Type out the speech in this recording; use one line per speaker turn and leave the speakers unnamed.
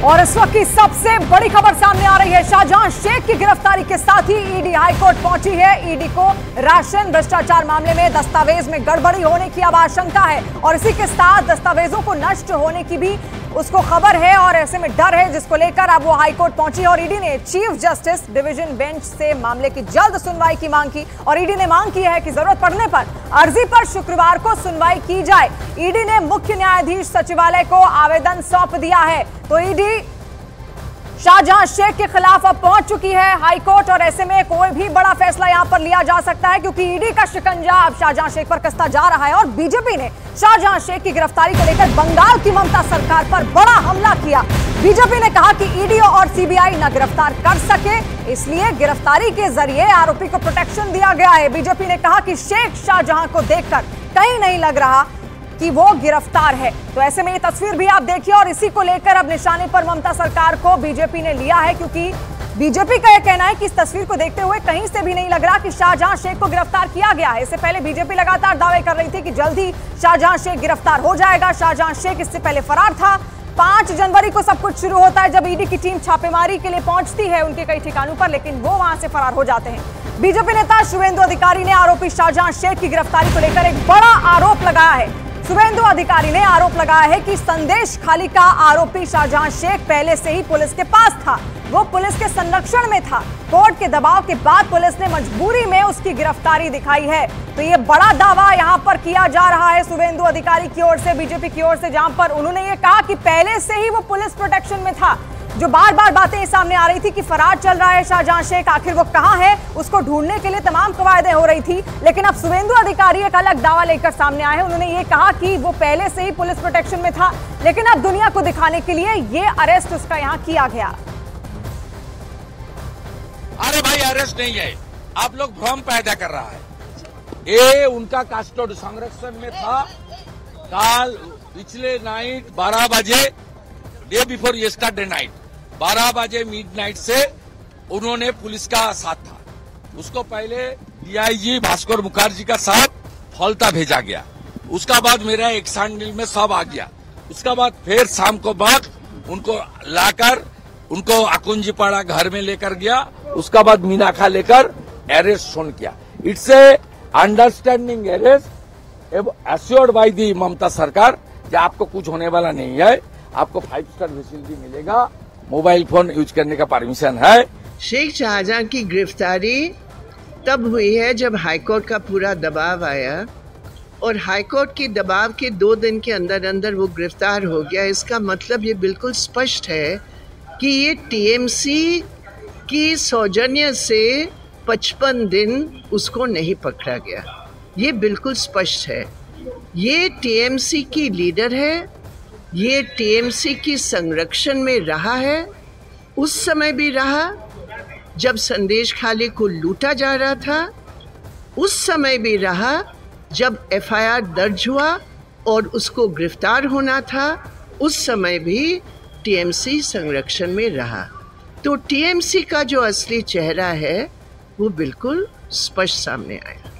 और इस वक्त की सबसे बड़ी खबर सामने आ रही है। शाहजहां शेख की गिरफ्तारी के साथ ही ईडी हाईकोर्ट पहुंची है। ईडी को राशन भ्रष्टाचार मामले में दस्तावेज में गड़बड़ी होने की अब आशंका है और इसी के साथ दस्तावेजों को नष्ट होने की भी उसको खबर है और ऐसे में डर है, जिसको लेकर अब वो हाईकोर्ट पहुंची और ईडी ने चीफ जस्टिस डिवीजन बेंच से मामले की जल्द सुनवाई की मांग की और ईडी ने मांग की है कि जरूरत पड़ने पर अर्जी पर शुक्रवार को सुनवाई की जाए। ईडी ने मुख्य न्यायाधीश सचिवालय को आवेदन सौंप दिया है। तो ईडी शाहजहां शेख के खिलाफ अब पहुंच चुकी है हाईकोर्ट और ऐसे में कोई भी बड़ा फैसला यहां पर लिया जा सकता है, क्योंकि ईडी का शिकंजा अब शाहजहां शेख पर कसता जा रहा है। और बीजेपी ने शाहजहां शेख की गिरफ्तारी को लेकर बंगाल की ममता सरकार पर बड़ा हमला किया। बीजेपी ने कहा कि ईडी और सीबीआई न गिरफ्तार कर सके, इसलिए गिरफ्तारी के जरिए आरोपी को प्रोटेक्शन दिया गया है। बीजेपी ने कहा कि शेख शाहजहां को देखकर कहीं नहीं लग रहा कि वो गिरफ्तार है। तो ऐसे में ये तस्वीर भी आप देखिए और इसी को लेकर अब निशाने पर ममता सरकार को बीजेपी ने लिया है, क्योंकि बीजेपी का यह कहना है कि इस तस्वीर को देखते हुए कहीं से भी नहीं लग रहा कि शाहजहां शेख को गिरफ्तार किया गया है। इससे पहले बीजेपी लगातार दावे कर रही थी कि जल्द ही शाहजहां शेख गिरफ्तार हो जाएगा। शाहजहां शेख इससे पहले फरार था। 5 जनवरी को सब कुछ शुरू होता है जब ईडी की टीम छापेमारी के लिए पहुंचती है उनके कई ठिकानों पर, लेकिन वो वहां से फरार हो जाते हैं। बीजेपी नेता शुवेंदु अधिकारी ने आरोपी शाहजहां शेख की गिरफ्तारी को लेकर एक बड़ा आरोप लगाया है। शुवेंदु अधिकारी ने आरोप लगाया है कि संदेश खाली का आरोपी शाहजहां शेख पहले से ही पुलिस के पास था, वो पुलिस के संरक्षण में था। कोर्ट के दबाव के बाद पुलिस ने मजबूरी में उसकी गिरफ्तारी दिखाई है। तो ये बड़ा दावा यहां पर किया जा रहा है शुवेंदु अधिकारी की ओर से, बीजेपी की ओर से, जहां पर उन्होंने ये कहा कि पहले से ही वो पुलिस प्रोटेक्शन में था। जो बार बार बातें सामने आ रही थी कि फरार चल रहा है शाहजहां शेख, आखिर वो कहां है, उसको ढूंढने के लिए तमाम कवायदें हो रही थी। लेकिन अब शुवेंदु अधिकारी एक अलग दावा लेकर सामने आए हैं। उन्होंने ये कहा कि वो पहले से ही पुलिस प्रोटेक्शन में था, लेकिन अब दुनिया को दिखाने के लिए ये अरेस्ट उसका यहां किया गया।
अरे भाई अरेस्ट नहीं है, आप लोग भ्रम पैदा कर रहा है। ये उनका कस्टोड संरक्षण में था। कल पिछले नाइट 12 बजे, डे बिफोर यस्टरडे नाइट 12 बजे मिडनाइट से उन्होंने पुलिस का साथ था। उसको पहले डीआईजी भास्कर मुखर्जी का साथ फलता भेजा गया। उसका बाद मेरा एक सैंडल में सब आ गया। उसका बाद फिर शाम को बाद उनको लाकर उनको अकुंजीपाड़ा घर में लेकर गया। उसका बाद मीनाखा लेकर अरेस्ट सुन किया। It's a understanding arrest assured by the Mamata सरकार कि आपको कुछ होने वाला नहीं है, आपको 5 स्टार फैसिलिटी मिलेगा, मोबाइल फोन यूज करने का परमिशन है।
शेख शाहजहां की गिरफ्तारी तब हुई है जब हाईकोर्ट का पूरा दबाव आया और हाईकोर्ट के दबाव के 2 दिन के अंदर अंदर वो गिरफ्तार हो गया। इसका मतलब ये बिल्कुल स्पष्ट है कि ये टीएमसी की सौजन्य से 55 दिन उसको नहीं पकड़ा गया। ये बिल्कुल स्पष्ट है। ये टीएमसी की लीडर है, ये टीएमसी की संरक्षण में रहा है, उस समय भी रहा जब संदेश खाली को लूटा जा रहा था, उस समय भी रहा जब एफआईआर दर्ज हुआ और उसको गिरफ्तार होना था, उस समय भी टीएमसी संरक्षण में रहा। तो टीएमसी का जो असली चेहरा है वो बिल्कुल स्पष्ट सामने आया।